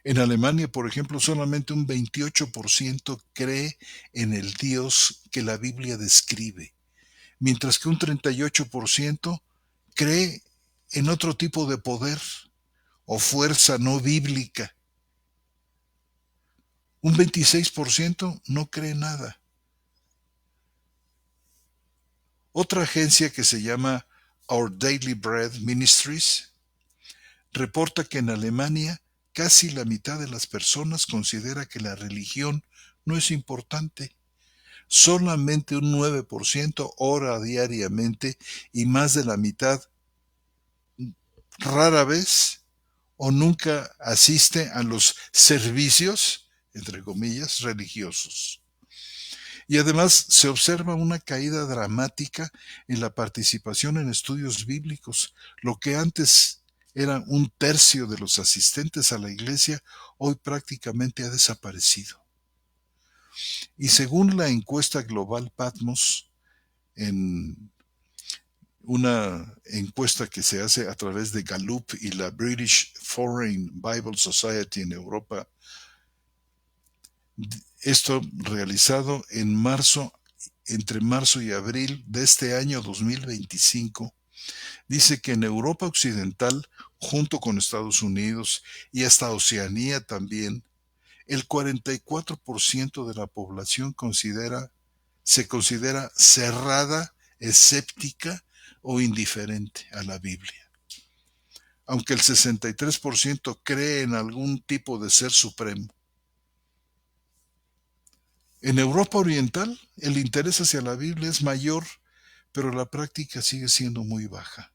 En Alemania, por ejemplo, solamente un 28% cree en el Dios que la Biblia describe, mientras que un 38% cree en otro tipo de poder o fuerza no bíblica. Un 26% no cree nada. Otra agencia que se llama Our Daily Bread Ministries reporta que en Alemania casi la mitad de las personas considera que la religión no es importante. Solamente un 9% ora diariamente y más de la mitad rara vez o nunca asiste a los servicios, entre comillas, religiosos. Y además se observa una caída dramática en la participación en estudios bíblicos. Lo que antes era un tercio de los asistentes a la iglesia, hoy prácticamente ha desaparecido. Y según la encuesta global Patmos, en una encuesta que se hace a través de Gallup y la British Foreign Bible Society en Europa, esto realizado en marzo, entre marzo y abril de este año 2025, dice que en Europa Occidental, junto con Estados Unidos y hasta Oceanía también, el 44% de la población se considera cerrada, escéptica o indiferente a la Biblia. Aunque el 63% cree en algún tipo de ser supremo. En Europa Oriental, el interés hacia la Biblia es mayor, pero la práctica sigue siendo muy baja.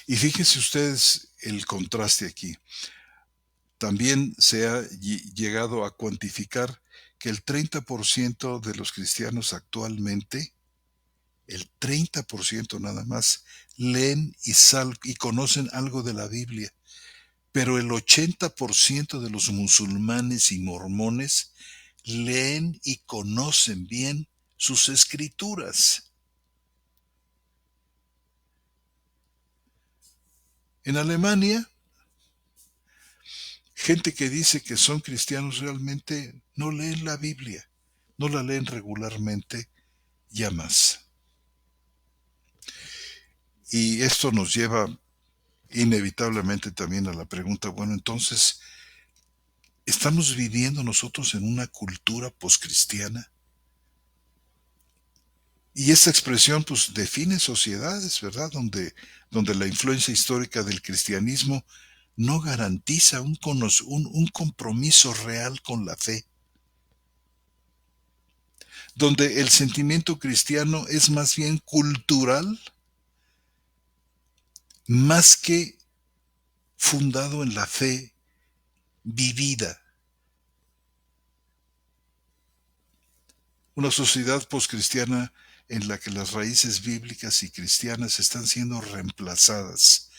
Y fíjense ustedes el contraste aquí. También se ha llegado a cuantificar que el 30% de los cristianos actualmente, el 30% nada más, leen y conocen algo de la Biblia. Pero el 80% de los musulmanes y mormones leen y conocen bien sus escrituras. En Alemania, gente que dice que son cristianos realmente no leen la Biblia, no la leen regularmente, ya más. Y esto nos lleva inevitablemente también a la pregunta, bueno, entonces, ¿estamos viviendo nosotros en una cultura poscristiana? Y esta expresión pues define sociedades, ¿verdad? Donde la influencia histórica del cristianismo no garantiza un compromiso real con la fe, donde el sentimiento cristiano es más bien cultural, más que fundado en la fe vivida. Una sociedad poscristiana en la que las raíces bíblicas y cristianas están siendo reemplazadas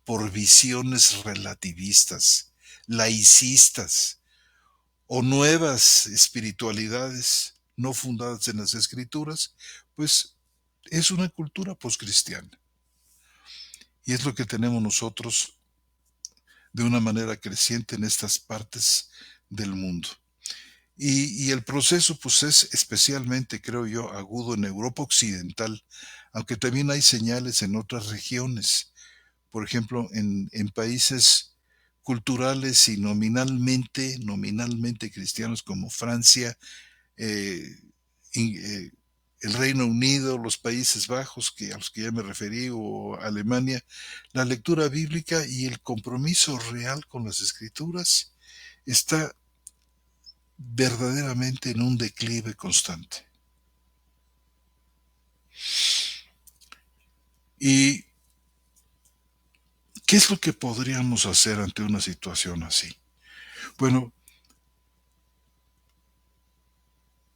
por visiones relativistas, laicistas o nuevas espiritualidades no fundadas en las escrituras, pues es una cultura poscristiana. Y es lo que tenemos nosotros de una manera creciente en estas partes del mundo. Y el proceso pues es especialmente, creo yo, agudo en Europa Occidental, aunque también hay señales en otras regiones. Por ejemplo, en países culturales y nominalmente cristianos como Francia, eh, el Reino Unido, los Países Bajos, a los que ya me referí, o Alemania, la lectura bíblica y el compromiso real con las escrituras está verdaderamente en un declive constante. ¿Y qué es lo que podríamos hacer ante una situación así? Bueno,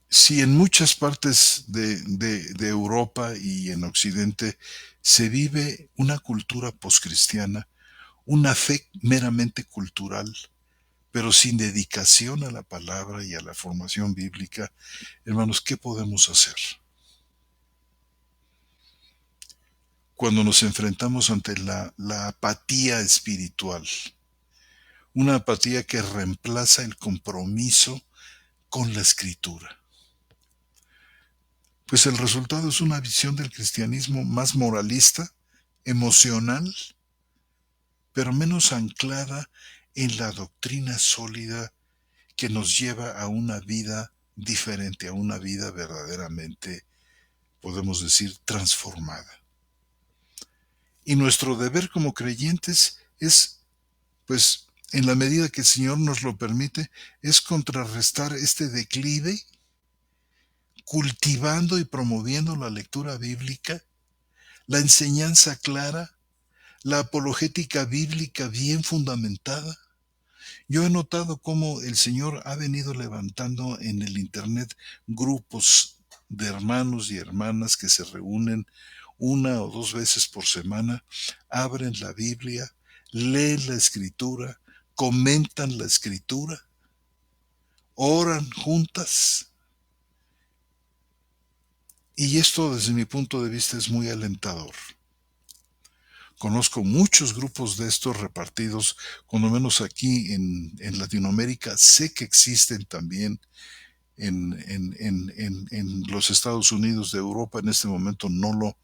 si en muchas partes de Europa y en Occidente se vive una cultura poscristiana, una fe meramente cultural, pero sin dedicación a la palabra y a la formación bíblica, hermanos, ¿qué podemos hacer? Cuando nos enfrentamos ante la apatía espiritual, una apatía que reemplaza el compromiso con la escritura. Pues el resultado es una visión del cristianismo más moralista, emocional, pero menos anclada en la doctrina sólida que nos lleva a una vida diferente, a una vida verdaderamente, podemos decir, transformada. Y nuestro deber como creyentes es, pues, en la medida que el Señor nos lo permite, es contrarrestar este declive, cultivando y promoviendo la lectura bíblica, la enseñanza clara, la apologética bíblica bien fundamentada. Yo he notado cómo el Señor ha venido levantando en el Internet grupos de hermanos y hermanas que se reúnen una o dos veces por semana, abren la Biblia, leen la Escritura, comentan la Escritura, oran juntas. Y esto desde mi punto de vista es muy alentador. Conozco muchos grupos de estos repartidos, cuando menos aquí en Latinoamérica. Sé que existen también en los Estados Unidos de Europa. En este momento no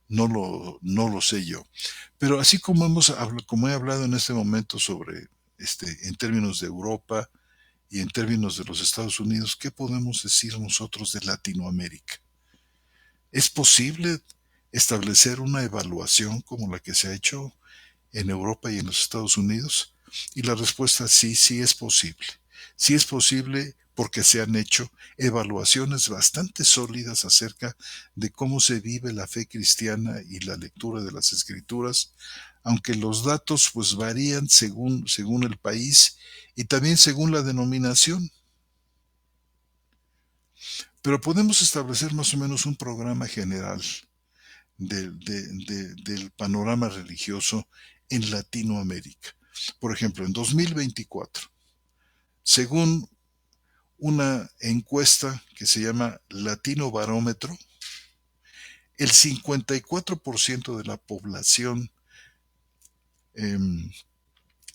lo sé yo. Pero así como he hablado en este momento sobre, en términos de Europa y en términos de los Estados Unidos, ¿qué podemos decir nosotros de Latinoamérica? ¿Es posible establecer una evaluación como la que se ha hecho en Europa y en los Estados Unidos? Y la respuesta sí, sí es posible. Sí es posible porque se han hecho evaluaciones bastante sólidas acerca de cómo se vive la fe cristiana y la lectura de las escrituras, aunque los datos pues varían según el país y también según la denominación. Pero podemos establecer más o menos un programa general del panorama religioso en Latinoamérica. Por ejemplo, en 2024, según una encuesta que se llama Latino Barómetro, el 54% de la población eh,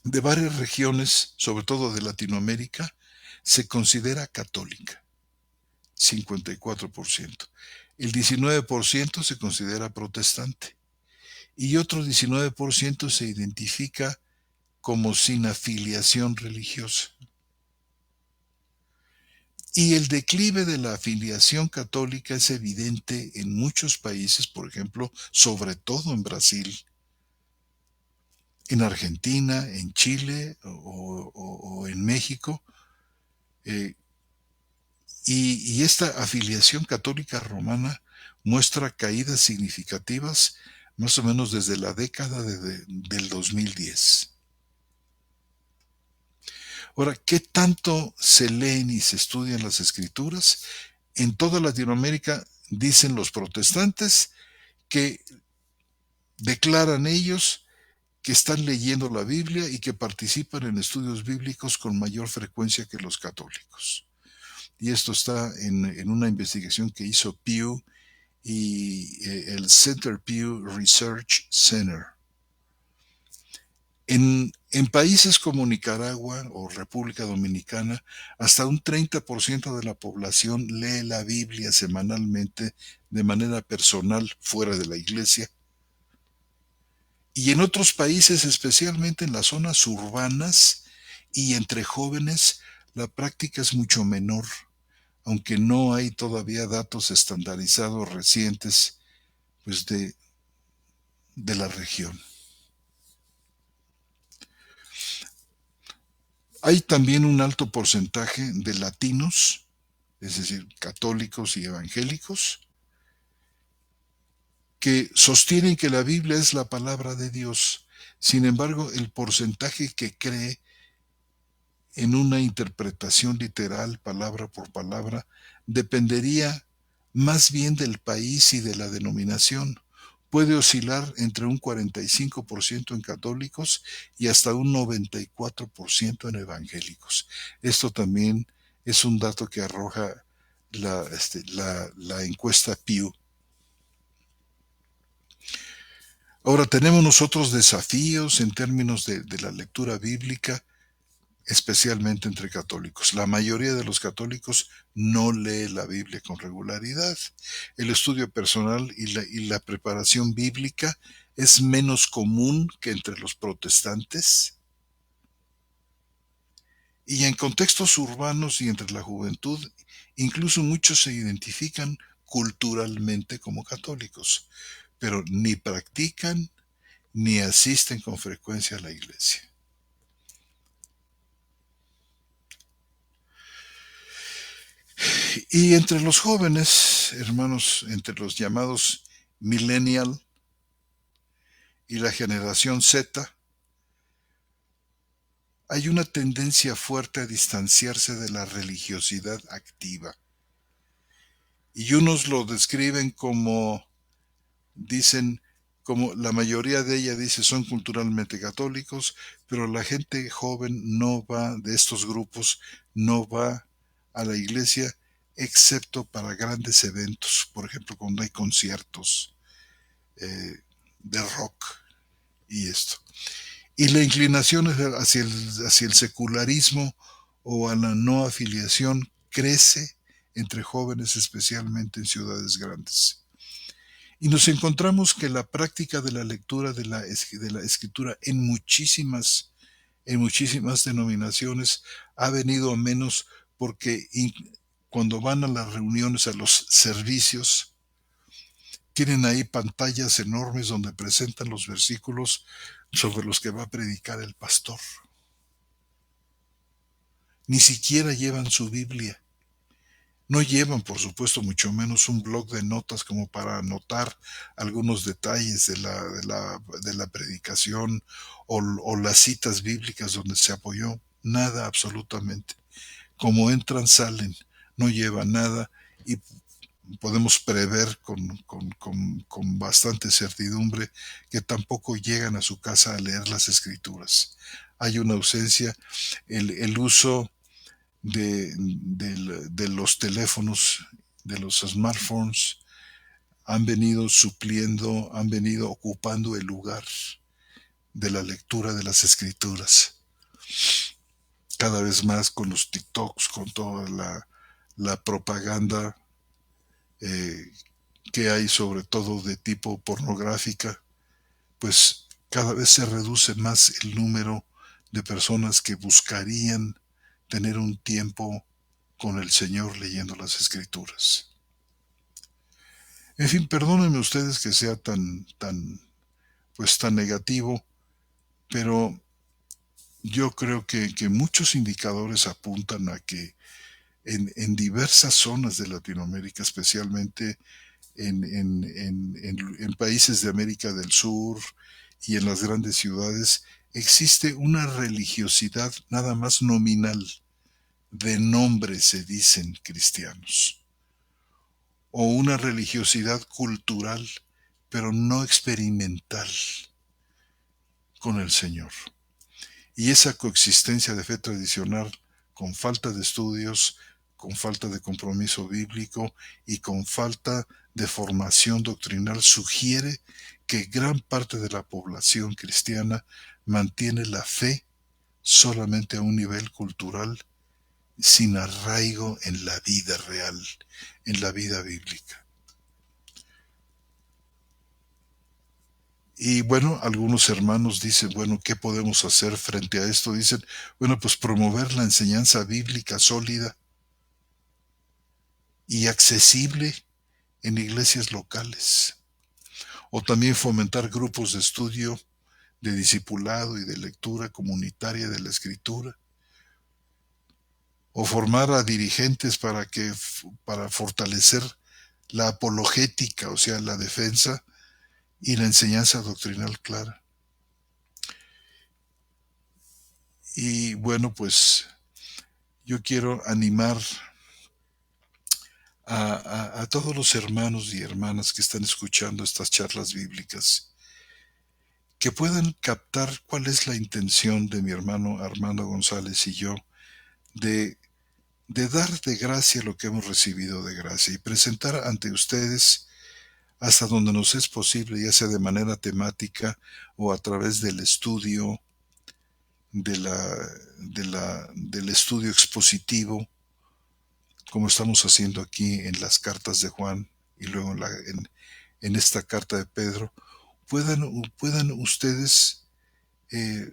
de varias regiones, sobre todo de Latinoamérica, se considera católica. 54%. El 19% se considera protestante y otro 19% se identifica como sin afiliación religiosa. Y el declive de la afiliación católica es evidente en muchos países, por ejemplo, sobre todo en Brasil, en Argentina, en Chile o en México. Eh, y esta afiliación católica romana muestra caídas significativas más o menos desde la década del 2010. Ahora, ¿qué tanto se leen y se estudian las escrituras? En toda Latinoamérica dicen los protestantes que declaran ellos que están leyendo la Biblia y que participan en estudios bíblicos con mayor frecuencia que los católicos. Y esto está en una investigación que hizo Pew y el Center Pew Research Center. En países como Nicaragua o República Dominicana, hasta un 30% de la población lee la Biblia semanalmente de manera personal fuera de la iglesia. Y en otros países, especialmente en las zonas urbanas y entre jóvenes, la práctica es mucho menor. aunque no hay todavía datos estandarizados recientes, pues de la región. Hay también un alto porcentaje de latinos, es decir, católicos y evangélicos, que sostienen que la Biblia es la palabra de Dios. Sin embargo, el porcentaje que cree en una interpretación literal, palabra por palabra, dependería más bien del país y de la denominación. Puede oscilar entre un 45% en católicos y hasta un 94% en evangélicos. Esto también es un dato que arroja la encuesta Pew. Ahora tenemos nosotros desafíos en términos de la lectura bíblica, especialmente entre católicos. La mayoría de los católicos no lee la Biblia con regularidad. El estudio personal y la preparación bíblica es menos común que entre los protestantes. Y en contextos urbanos y entre la juventud, incluso muchos se identifican culturalmente como católicos, pero ni practican ni asisten con frecuencia a la iglesia. Y entre los jóvenes, hermanos, entre los llamados millennial y la generación Z, hay una tendencia fuerte a distanciarse de la religiosidad activa. Y unos lo describen como, dicen, como la mayoría de ella dice son culturalmente católicos, pero la gente joven no va, de estos grupos, no va a la iglesia excepto para grandes eventos, por ejemplo, cuando hay conciertos eh, de rock y esto. Y la inclinación hacia el secularismo o a la no afiliación crece entre jóvenes, especialmente en ciudades grandes. Y nos encontramos que la práctica de la lectura de la escritura en muchísimas denominaciones ha venido a menos porque cuando van a las reuniones, a los servicios, tienen ahí pantallas enormes donde presentan los versículos sobre los que va a predicar el pastor. Ni siquiera llevan su Biblia. No llevan, por supuesto, mucho menos un bloc de notas como para anotar algunos detalles de la predicación o las citas bíblicas donde se apoyó. Nada absolutamente. Como entran, salen. No llevan nada y podemos prever con bastante certidumbre que tampoco llegan a su casa a leer las escrituras. Hay una ausencia, el uso de los teléfonos, de los smartphones, han venido supliendo, han venido ocupando el lugar de la lectura de las escrituras. Cada vez más con los TikToks, con toda la propaganda eh, que hay, sobre todo de tipo pornográfica, pues cada vez se reduce más el número de personas que buscarían tener un tiempo con el Señor leyendo las Escrituras. En fin, perdónenme ustedes que sea tan negativo, pero yo creo que muchos indicadores apuntan a que en diversas zonas de Latinoamérica, especialmente en países de América del Sur y en las grandes ciudades, existe una religiosidad nada más nominal, de nombre se dicen cristianos, o una religiosidad cultural, pero no experimental con el Señor. Y esa coexistencia de fe tradicional con falta de estudios, con falta de compromiso bíblico y con falta de formación doctrinal sugiere que gran parte de la población cristiana mantiene la fe solamente a un nivel cultural, sin arraigo en la vida real, en la vida bíblica. Y bueno, algunos hermanos dicen, bueno, ¿qué podemos hacer frente a esto? Dicen, bueno, pues promover la enseñanza bíblica sólida, y accesible en iglesias locales. O también fomentar grupos de estudio, de discipulado y de lectura comunitaria de la Escritura. O formar a dirigentes para fortalecer la apologética, o sea, la defensa y la enseñanza doctrinal clara. Y bueno, pues yo quiero animar a todos los hermanos y hermanas que están escuchando estas charlas bíblicas, que puedan captar cuál es la intención de mi hermano Armando González y yo de, de dar de gracia lo que hemos recibido de gracia y presentar ante ustedes hasta donde nos es posible, ya sea de manera temática o a través del estudio, de la, del estudio expositivo, como estamos haciendo aquí en las cartas de Juan y luego en esta carta de Pedro, puedan ustedes eh,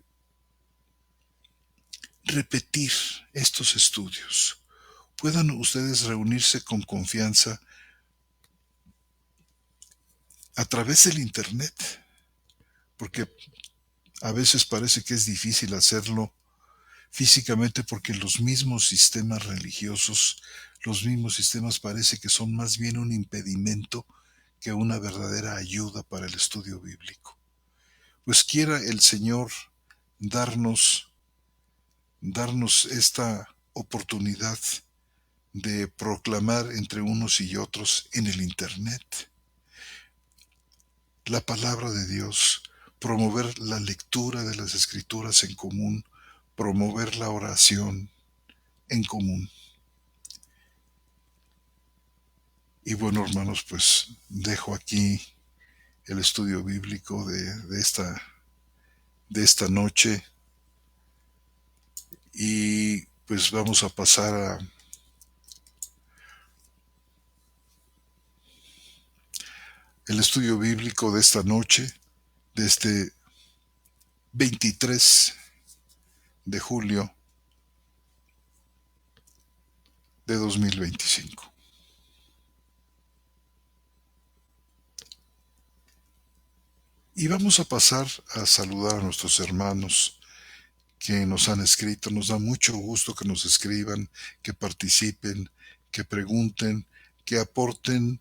repetir estos estudios, puedan ustedes reunirse con confianza a través del Internet, porque a veces parece que es difícil hacerlo físicamente porque los mismos sistemas religiosos, los mismos sistemas parece que son más bien un impedimento que una verdadera ayuda para el estudio bíblico. Pues quiera el Señor darnos, darnos esta oportunidad de proclamar entre unos y otros en el Internet la palabra de Dios, promover la lectura de las Escrituras en común, promover la oración en común. Y bueno, hermanos, pues dejo aquí el estudio bíblico de esta noche y pues vamos a pasar a el estudio bíblico de esta noche, de este 23 de julio de 2025. Y vamos a pasar a saludar a nuestros hermanos que nos han escrito. Nos da mucho gusto que nos escriban, que participen, que pregunten, que aporten.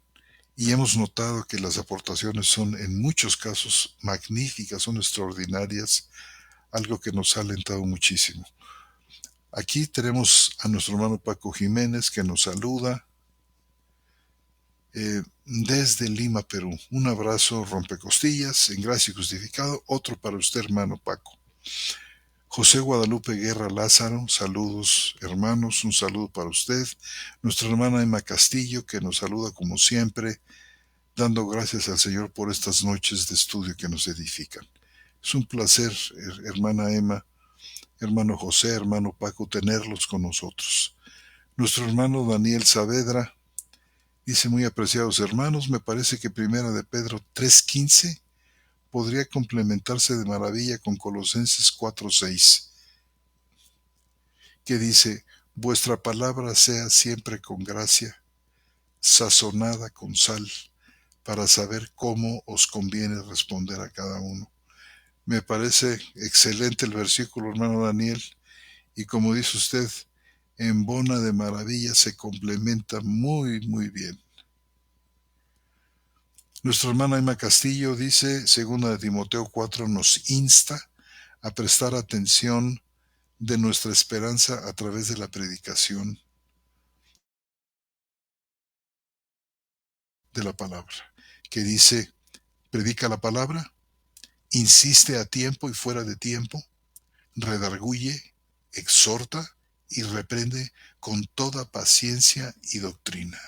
Y hemos notado que las aportaciones son en muchos casos magníficas, son extraordinarias, algo que nos ha alentado muchísimo. Aquí tenemos a nuestro hermano Paco Jiménez que nos saluda desde Lima, Perú. Un abrazo rompecostillas en gracia y justificado. Otro para usted, hermano Paco. José Guadalupe Guerra Lázaro, saludos hermanos, un saludo para usted. Nuestra hermana Emma Castillo que nos saluda como siempre, dando gracias al Señor por estas noches de estudio que nos edifican. Es un placer, hermana Emma, hermano José, hermano Paco, tenerlos con nosotros. Nuestro hermano Daniel Saavedra dice: muy apreciados hermanos, me parece que Primera de Pedro 3:15 podría complementarse de maravilla con Colosenses 4:6, que dice: vuestra palabra sea siempre con gracia, sazonada con sal, para saber cómo os conviene responder a cada uno. Me parece excelente el versículo, hermano Daniel, y como dice usted, embona de maravilla, se complementa muy, muy bien. Nuestra hermana Emma Castillo dice, 2 Timoteo 4 nos insta a prestar atención de nuestra esperanza a través de la predicación de la palabra, que dice, predica la palabra, insiste a tiempo y fuera de tiempo, redarguye, exhorta y reprende con toda paciencia y doctrina.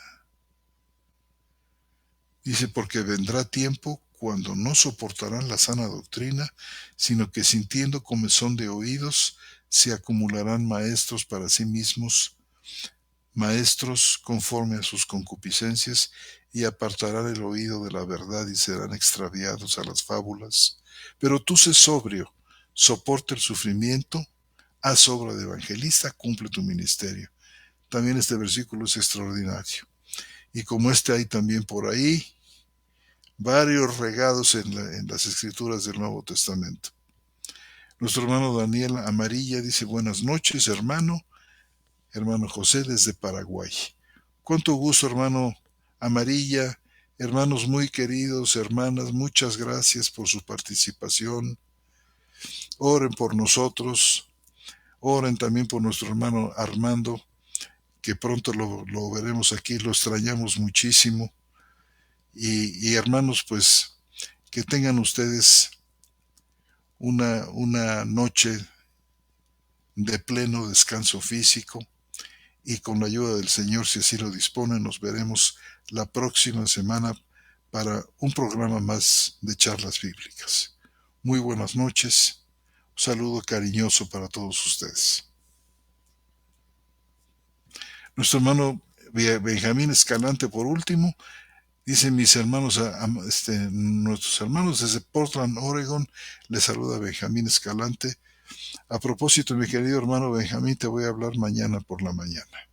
Dice, porque vendrá tiempo cuando no soportarán la sana doctrina, sino que sintiendo comezón de oídos, se acumularán maestros para sí mismos, maestros conforme a sus concupiscencias, y apartarán el oído de la verdad y serán extraviados a las fábulas. Pero tú sé sobrio, soporta el sufrimiento, haz obra de evangelista, cumple tu ministerio. También este versículo es extraordinario. Y como hay también por ahí varios regados en las escrituras del Nuevo Testamento. Nuestro hermano Daniel Amarilla dice: buenas noches, hermano José desde Paraguay. Cuánto gusto, hermano Amarilla, hermanos muy queridos, hermanas, muchas gracias por su participación. Oren por nosotros, oren también por nuestro hermano Armando, que pronto lo veremos aquí, lo extrañamos muchísimo. Y hermanos, pues que tengan ustedes una noche de pleno descanso físico, y con la ayuda del Señor, si así lo dispone, nos veremos la próxima semana para un programa más de charlas bíblicas. Muy buenas noches. Un saludo cariñoso para todos ustedes. Nuestro hermano Benjamín Escalante, por último, dice: mis hermanos, nuestros hermanos desde Portland, Oregon, les saluda Benjamín Escalante. A propósito, mi querido hermano Benjamín, te voy a hablar mañana por la mañana.